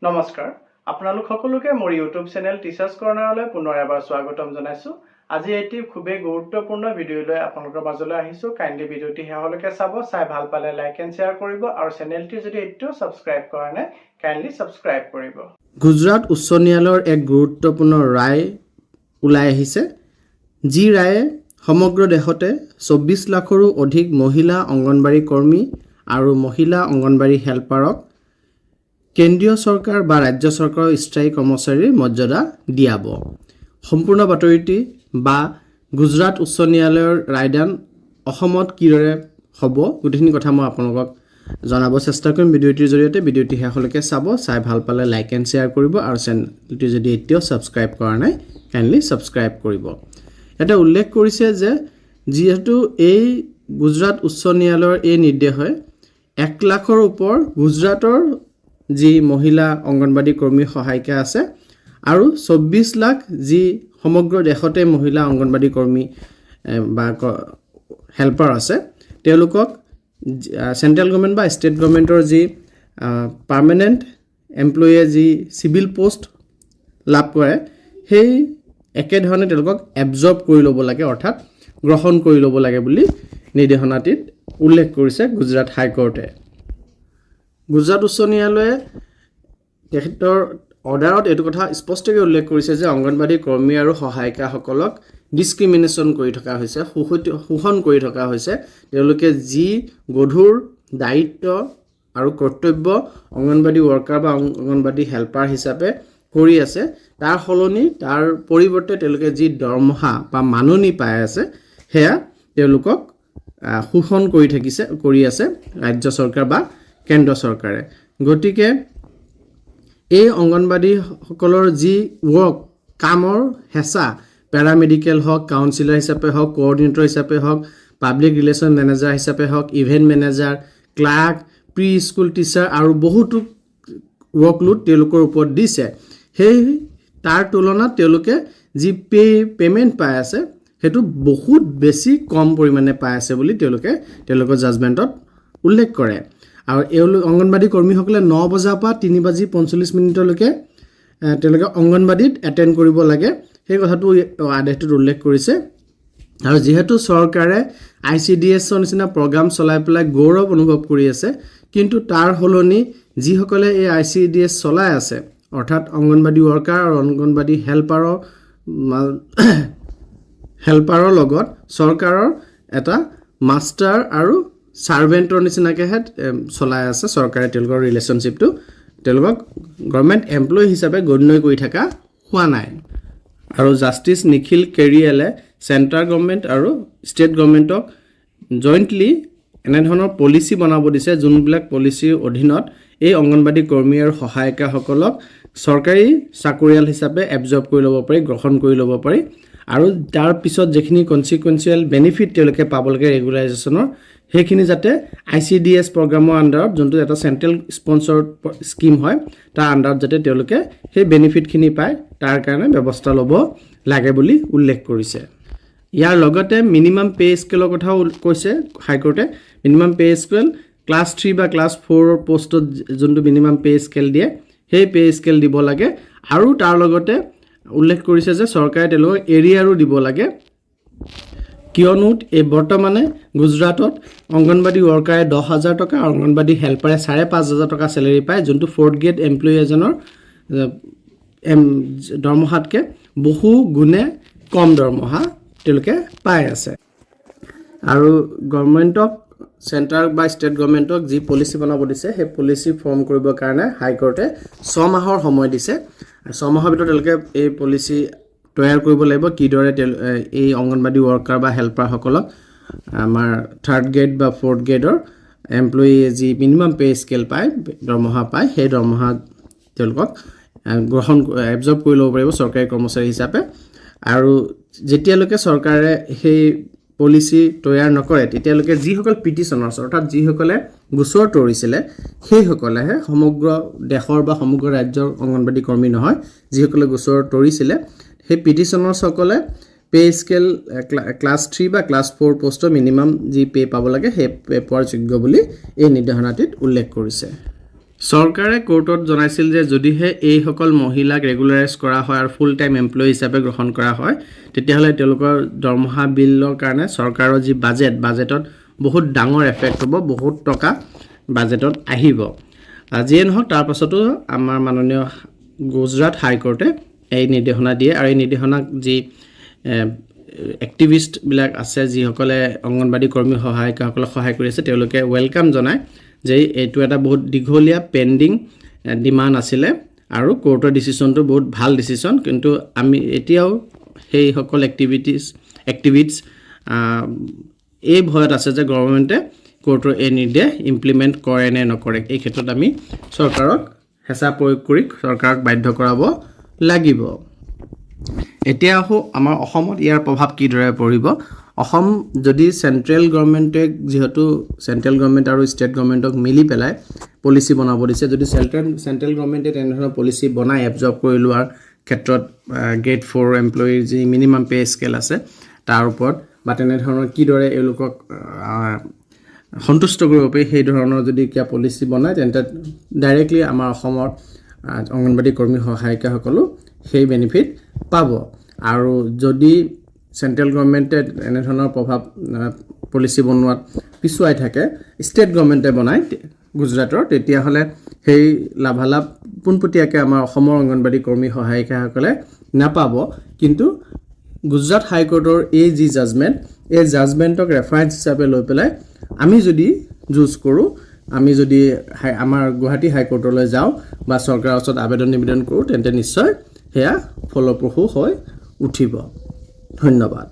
নমস্কাৰ আপোনালোক সকলোকে মোৰ ইউটিউব চেনেল টিচাৰ্ছ কৰ্ণাৰলৈ পুনৰ এবাৰ স্বাগতম জনাইছো। আজি এটি খুবেই গুৰুত্বপূৰ্ণ ভিডিঅ লৈ আপোনালোকৰ মাজলৈ আহিছো। কাইণ্ডলি ভিডিঅটি শেষলৈকে চাব, চাই ভাল পালে লাইক এণ্ড শ্বেয়াৰ কৰিব আৰু চেনেলটি যদি এতিয়াও ছাবস্ক্ৰাইব কৰা নাই কাইণ্ডলি ছাবস্ক্ৰাইব কৰিব। গুজৰাট উচ্চ ন্যায়ালয়ৰ এক গুৰুত্বপূৰ্ণ ৰায় ওলাই আহিছে, যি ৰায়ে সমগ্ৰ দেশতে 24 লাখৰো অধিক মহিলা অংগনবাড়ী কৰ্মী আৰু মহিলা অংগনবাড়ী হেল্পাৰক কেন্দ্ৰীয় চৰকাৰ বা ৰাজ্য চৰকাৰৰ স্থায়ী কৰ্মচাৰীৰ মৰ্যাদা দিয়াব। সম্পূৰ্ণ বাতৰিটি বা গুজৰাট উচ্চ ন্যায়ালয়ৰ ৰায়দান অসমত কিদৰে হ'ব গোটেইখিনি কথা মই আপোনালোকক জনাব চেষ্টা কৰিম ভিডিঅ'টিৰ জৰিয়তে। ভিডিঅ'টি শেষলৈকে চাব, চাই ভাল পালে লাইক এণ্ড শ্বেয়াৰ কৰিব আৰু চেনেলটি যদি এতিয়াও ছাবস্ক্ৰাইব কৰা নাই কাইণ্ডলি ছাবস্ক্ৰাইব কৰিব। এটা উল্লেখ কৰিছে যে যিহেতু এই গুজৰাট উচ্চ ন্যায়ালয়ৰ এই নিৰ্দেশে 1 লাখৰ ওপৰ গুজৰাটৰ যি মহিলা অংগনবাড়ী কৰ্মী সহায়িকা আছে আৰু 24 লাখ যি সমগ্ৰ দেশতে মহিলা অংগনবাড়ী কৰ্মী বা হেল্পাৰ আছে তেওঁলোকক চেণ্ট্ৰেল গভৰ্ণমেণ্ট বা ষ্টেট গভৰ্ণমেণ্টৰ যি পাৰ্মানেণ্ট এমপ্লয়ে যি চিভিল পোষ্ট লাভ কৰে সেই একেধৰণে তেওঁলোকক এবজৰ্ব কৰি ল'ব লাগে, অৰ্থাৎ গ্ৰহণ কৰি ল'ব লাগে বুলি নিৰ্দেশনাটিত উল্লেখ কৰিছে গুজৰাট হাইকোৰ্টে। গুজৰাট উচ্চ ন্যায়ালয়ে তেখেতৰ অৰ্ডাৰত এইটো কথা স্পষ্টকৈ উল্লেখ কৰিছে যে অংগনবাড়ী কৰ্মী আৰু সহায়িকাসকলক ডিছক্ৰিমিনেশ্যন কৰি থকা হৈছে, শোষণ কৰি থকা হৈছে। তেওঁলোকে যি গধুৰ দায়িত্ব আৰু কৰ্তব্য অংগনবাড়ী ৱৰ্কাৰ বা অংগনবাড়ী হেল্পাৰ হিচাপে কৰি আছে তাৰ সলনি তাৰ পৰিৱৰ্তে তেওঁলোকে যি দৰমহা বা মাননি পাই আছে সেয়া তেওঁলোকক শোষণ কৰি আছে ৰাজ্য চৰকাৰ বা কেন্দ্ৰ চৰকাৰে। গতিকে এই অংগনবাড়ীসকলৰ যি কামৰ হেঁচা, পেৰামেডিকেল হওক, কাউন্সিলাৰ হিচাপে হওক, কোঅৰ্ডিনেটৰ হিচাপে হওক, পাব্লিক ৰিলেশ্যন মেনেজাৰ হিচাপে হওক, event manager, clerk, pre school teacher আৰু বহুতো ৱৰ্কলোড তেওঁলোকৰ ওপৰত দিছে। সেই তাৰ তুলনাত তেওঁলোকে যি পে'মেণ্ট পাই আছে সেইটো বহুত বেছি কম পৰিমাণে পাই আছে বুলি তেওঁলোকৰ জাজমেণ্টত উল্লেখ কৰে। আৰু এওঁলোক অংগনবাড়ী কৰ্মীসকলে 9 বজাৰ পৰা 3:45 তেওঁলোকে অংগনবাড়ীত এটেণ্ড কৰিব লাগে, সেই কথাটো আদেশটোত উল্লেখ কৰিছে। আৰু যিহেতু চৰকাৰে ICDSৰ নিচিনা প্ৰগ্ৰাম চলাই পেলাই গৌৰৱ অনুভৱ কৰি আছে, কিন্তু তাৰ সলনি যিসকলে এই ICDS চলাই আছে অৰ্থাৎ অংগনবাড়ী ৱৰ্কাৰ আৰু অংগনবাড়ী হেল্পাৰৰ লগত চৰকাৰৰ এটা মাষ্টাৰ আৰু ছাৰ্ভেণ্টৰ নিচিনাকৈহে চলাই আছে চৰকাৰে তেওঁলোকৰ ৰিলেশ্যনশ্বিপটো। তেওঁলোকক গভৰ্ণমেণ্ট এমপ্লয়ী হিচাপে গণ্য কৰি থকা হোৱা নাই। আৰু জাষ্টিছ নিখিল কেৰিয়ালে চেণ্ট্ৰেল গভৰ্ণমেণ্ট আৰু ষ্টেট গভৰ্ণমেণ্টক জইণ্টলি এনেধৰণৰ পলিচি বনাব দিছে, যোনবিলাক পলিচিৰ অধীনত এই অংগনবাড়ী কৰ্মী আৰু সহায়িকাসকলক চৰকাৰী চাকৰিয়াল হিচাপে এবজৰ্ব কৰি ল'ব পাৰি, গ্ৰহণ কৰি ল'ব পাৰি। আৰু তাৰ পিছত যিখিনি কনচিকুৱেঞ্চিয়েল বেনিফিট তেওঁলোকে পাব লাগে ৰেগুলাৰাইজেশ্যনৰ, সেইখিনি যাতে ICDS প্ৰগ্ৰামৰ আণ্ডাৰত, যোনটো এটা চেণ্ট্ৰেল স্পনচৰ স্কিম হয়, তাৰ আণ্ডাৰত যাতে তেওঁলোকে সেই বেনিফিটখিনি পায় তাৰ কাৰণে ব্যৱস্থা ল'ব লাগে বুলি উল্লেখ কৰিছে। ইয়াৰ লগতে মিনিমাম পে' স্কেলৰ কথাও কৈছে হাইকোৰ্টে। মিনিমাম পে' স্কেল ক্লাছ 3 বা ক্লাছ 4 পষ্টত যোনটো মিনিমাম পে' স্কেল দিয়ে সেই পে' স্কেল দিব লাগে। আৰু তাৰ লগতে উল্লেখ কৰিছে যে চৰকাৰে তেওঁলোকক এৰিয়াৰো দিব লাগে, কিয়নো এই বৰ্তমানে গুজৰাটত অংগনবাড়ী ৱৰ্কাৰে 10,000 টকা, অংগনবাড়ী হেল্পাৰে 5,500 টকা চেলেৰি পায়, যোনটো 4th গ্ৰেড এমপ্লয়ী এজনৰ দৰমহাতকৈ বহু গুণে কম দৰমহা তেওঁলোকে পাই আছে। আৰু গভৰ্ণমেণ্টক, চেণ্ট্ৰেল বা ষ্টেট গভৰ্ণমেণ্টক যি পলিচি বনাব দিছে সেই পলিচি ফৰ্ম কৰিবৰ কাৰণে হাইকোৰ্টে 6 মাহৰ সময় দিছে। 6 মাহৰ ভিতৰত তেওঁলোকে এই পলিচি তৈয়াৰ কৰিব লাগিব, কিদৰে এই অংগনবাড়ী ৱৰ্কাৰ বা হেল্পাৰসকলক আমাৰ 3rd গ্ৰেড বা 4th গ্ৰেডৰ এমপ্লয়ীয়ে যি মিনিমাম পে' স্কেল পায়, দৰমহা পায়, সেই দৰমহা তেওঁলোকক এবজৰ্ব কৰি ল'ব পাৰিব চৰকাৰী কৰ্মচাৰী হিচাপে। আৰু যেতিয়ালৈকে চৰকাৰে সেই পলিচি তৈয়াৰ নকৰে তেতিয়ালৈকে যিসকল পিটিশ্যনাৰ্ছ অৰ্থাৎ যিসকলে গোচৰ তৰিছিলে সেইসকলেহে সমগ্ৰ দেশৰ বা সমগ্ৰ ৰাজ্যৰ অংগনবাড়ী কৰ্মী নহয়, যিসকলে গোচৰ তৰিছিলে সেই পিটিশ্যনাৰ্ছসকলে পে' স্কেল ক্লাছ 3 বা ক্লাছ 4 পষ্টৰ মিনিমাম যি পে' পাব লাগে সেই পে' পোৱাৰ যোগ্য বুলি এই নিৰ্দেশনাটিত উল্লেখ কৰিছে। চৰকাৰে কোৰ্টত জনাইছিল যে যদিহে এইসকল মহিলাক ৰেগুলাৰাইজ কৰা হয় আৰু ফুল টাইম এমপ্লয়ি হিচাপে গ্ৰহণ কৰা হয় তেতিয়াহ'লে তেওঁলোকৰ দৰমহা বিলৰ কাৰণে চৰকাৰৰ যি বাজেটত বহুত ডাঙৰ এফেক্ট হ'ব, বহুত টকা বাজেটত আহিব। যিয়ে নহওক তাৰ পাছতো আমাৰ মাননীয় গুজৰাট হাইকোৰ্টে এই নিৰ্দেশনা দিয়ে আৰু এই নিৰ্দেশনাক যি এক্টিভিষ্টবিলাক আছে যিসকলে অংগনবাড়ী কৰ্মী সহায়িকাসকলক সহায় কৰি আছে তেওঁলোকে ৱেলকাম জনায় যে এইটো এটা বহুত দীঘলীয়া পেণ্ডিং ডিমাণ্ড আছিলে আৰু কোৰ্টৰ ডিচিশ্যনটো বহুত ভাল ডিচিশ্যন, কিন্তু আমি এতিয়াও সেইসকল এক্টিভিষ্টছ এই ভয়ত আছে যে গভৰ্ণমেণ্টে কোৰ্টৰ এই নিৰ্দেশ ইমপ্লিমেণ্ট কৰে নে নকৰে। এই ক্ষেত্ৰত আমি চৰকাৰক হেঁচা প্ৰয়োগ কৰি চৰকাৰক বাধ্য কৰাব লাগিব। এতিয়া আহোঁ আমাৰ অসমত ইয়াৰ প্ৰভাৱ কিদৰে পৰিব। অসম যদি চেণ্ট্ৰেল গভৰ্ণমেণ্টে যিহেতু চেণ্ট্ৰেল গভৰ্ণমেণ্ট আৰু ষ্টেট গভৰ্ণমেণ্টক মিলি পেলাই পলিচি বনাব দিছে, যদি চেণ্ট্ৰেল গভৰ্ণমেণ্টে তেনেধৰণৰ পলিচি বনাই এবজৰ্ব কৰি লোৱাৰ ক্ষেত্ৰত গ্ৰেড 4 এমপ্লয়িৰ যি মিনিমাম পে স্কেল আছে তাৰ ওপৰত বা তেনেধৰণৰ কিদৰে এওঁলোকক সন্তুষ্ট কৰিব পাৰি সেই ধৰণৰ যদি কিবা পলিচি বনায় তেন্তে ডাইৰেক্টলি আমাৰ অসমৰ অংগনবাড়ী কৰ্মী সহায়িকাসকলো সেই বেনিফিট পাব। আৰু যদি চেণ্ট্ৰেল গভৰ্ণমেণ্টে এনেধৰণৰ প্ৰভাৱ পলিচি বনোৱাত পিছুৱাই থাকে, ষ্টেট গভৰ্ণমেণ্টে বনায় গুজৰাটৰ, তেতিয়াহ'লে সেই লাভালাভ পোনপটীয়াকৈ আমাৰ অসমৰ অংগনবাড়ী কৰ্মী সহায়িকাসকলে নাপাব। কিন্তু গুজৰাট হাইকোৰ্টৰ এই যি জাজমেণ্ট, এই জাজমেণ্টক ৰেফাৰেঞ্চ হিচাপে লৈ পেলাই আমি যদি যুঁজ কৰোঁ, আমি যদি আমাৰ গুৱাহাটী হাইকোৰ্টলৈ যাওঁ বা চৰকাৰৰ ওচৰত আবেদন নিবেদন কৰোঁ তেন্তে নিশ্চয় সেয়া ফলপ্ৰসূ হৈ উঠিব। ধন্যবাদ।